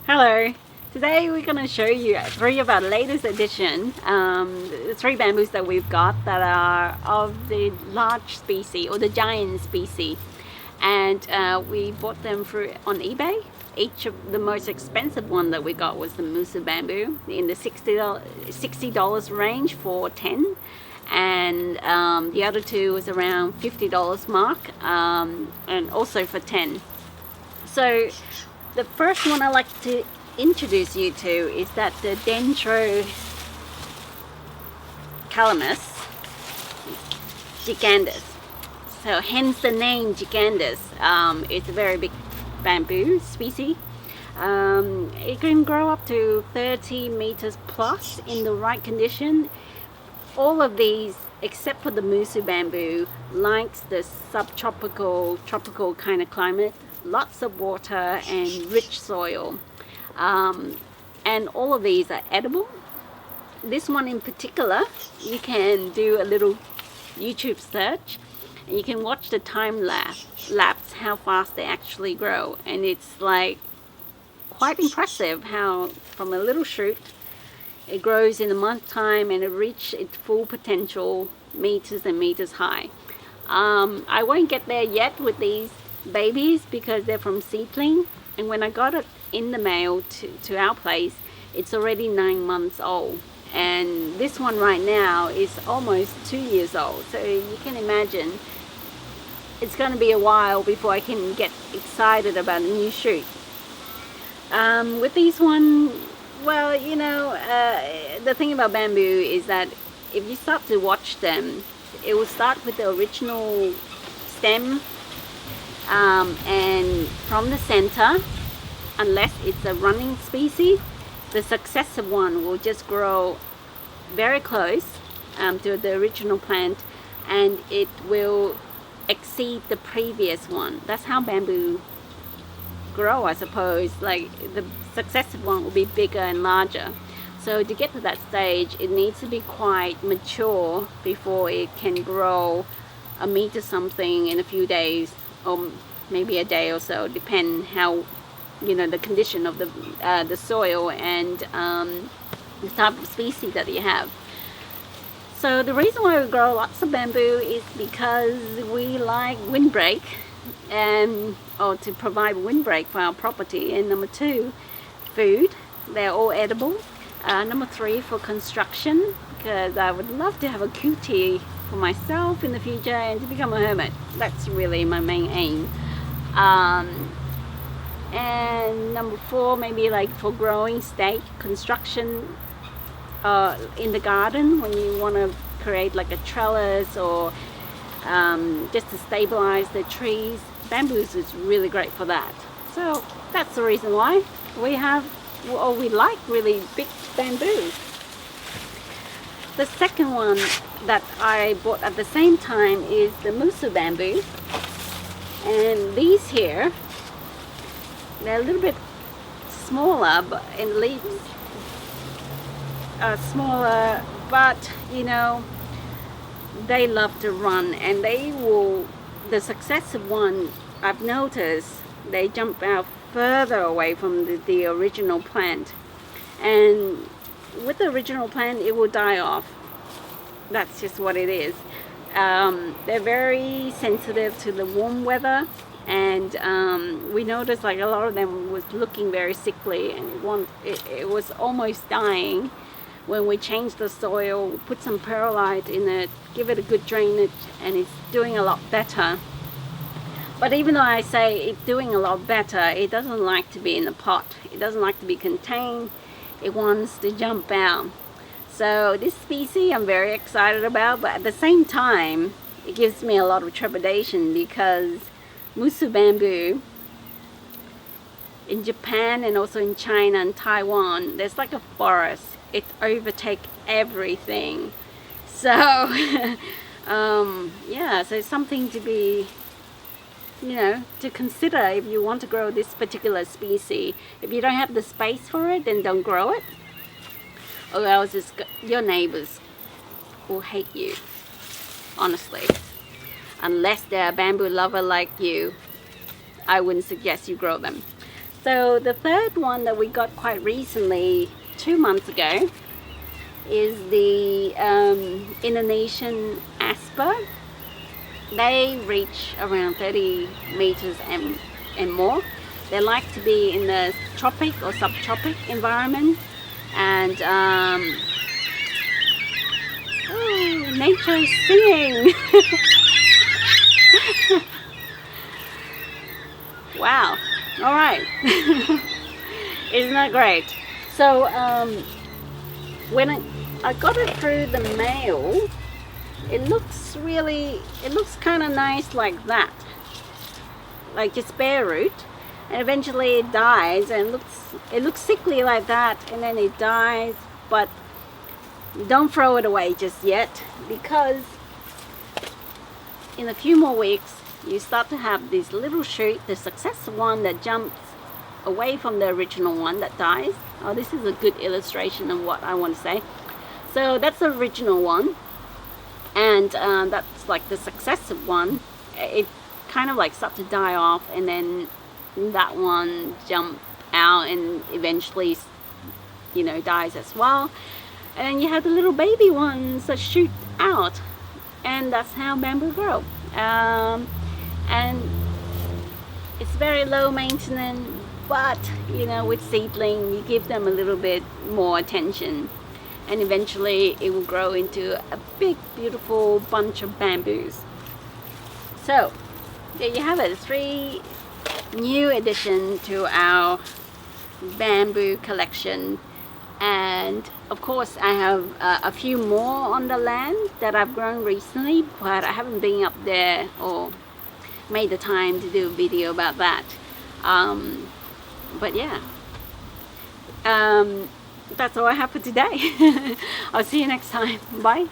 Hello! Today we're going to show you three of our latest edition, three bamboos that we've got that are of the large species or the giant species, and we bought them on eBay. Each of the most expensive one that we got was the Musa Bamboo in the $60 range for 10, and the other two was around $50 mark, and also for 10. So the first one I'd like to introduce you to is that the Dendrocalamus Giganteus. So hence the name Giganteus. It's a very big bamboo species. It can grow up to 30 meters plus in the right condition. All of these, except for the Musa bamboo, likes the subtropical, tropical kind of climate. Lots of water and rich soil, and all of these are edible. This one in particular, you can do a little YouTube search and you can watch the time lapse how fast they actually grow, and it's like quite impressive how from a little shoot it grows in a month time and it reaches its full potential, meters and meters high. I won't get there yet with these babies because they're from seedling, and when I got it in the mail to our place, it's already 9 months old, and this one right now is almost 2 years old. So you can imagine it's going to be a while before I can get excited about a new shoot. With these one, well, you know, the thing about bamboo is that if you start to watch them, it will start with the original stem, and from the center, unless it's a running species, the successive one will just grow very close to the original plant, and it will exceed the previous one. That's how bamboo grow, I suppose. Like the successive one will be bigger and larger. So to get to that stage, it needs to be quite mature before it can grow a meter something in a few days, or maybe a day or so, depend how, you know, the condition of the soil and the type of species that you have. So the reason why we grow lots of bamboo is because we like windbreak, or to provide windbreak for our property. And number two, food. They're all edible. Number three, for construction, because I would love to have a QT for myself in the future and to become a hermit. That's really my main aim. And number four, maybe like for growing stage construction in the garden, when you want to create like a trellis or just to stabilize the trees. Bamboos is really great for that. So that's the reason why we like really big bamboos. The second one that I bought at the same time is the Musa Bamboo, and these here, they're a little bit smaller, but in leaves are smaller, but you know, they love to run, and the successive one, I've noticed they jump out further away from the original plant, and with the original plant it will die off. That's just what it is. They're very sensitive to the warm weather, and we noticed like a lot of them was looking very sickly, and it was almost dying. When we changed the soil, put some perlite in it, give it a good drainage, and it's doing a lot better. But even though I say it's doing a lot better, it doesn't like to be in the pot. It doesn't like to be contained. It wants to jump out. So this species I'm very excited about, but at the same time, it gives me a lot of trepidation because Musa Bamboo in Japan and also in China and Taiwan, there's like a forest. It overtakes everything. So yeah, so it's something to be, you know, to consider if you want to grow this particular species. If you don't have the space for it, then don't grow it, or else your neighbors will hate you, honestly. Unless they're a bamboo lover like you, I wouldn't suggest you grow them. So the third one that we got quite recently, 2 months ago, is the Indonesian Asper. They reach around 30 meters and more. They like to be in the tropic or subtropic environment, and oh, nature is singing. Wow. All right. Isn't that great? So when I got it through the mail, it looks kind of nice like that, like just bare root, and eventually it dies, and it looks sickly like that, and then it dies. But don't throw it away just yet, because in a few more weeks you start to have this little shoot, the successful one that jumps away from the original one that dies. Oh, this is a good illustration of what I want to say. So that's the original one, and that's like the successive one. It kind of like start to die off, and then that one jump out and eventually, you know, dies as well. And then you have the little baby ones that shoot out, and that's how bamboo grow. And it's very low maintenance, but you know, with seedling you give them a little bit more attention, and eventually it will grow into a big beautiful bunch of bamboos. So there you have it, 3 new additions to our bamboo collection. And of course I have a few more on the land that I've grown recently, but I haven't been up there or made the time to do a video about that. But yeah, that's all I have for today. I'll see you next time. Bye.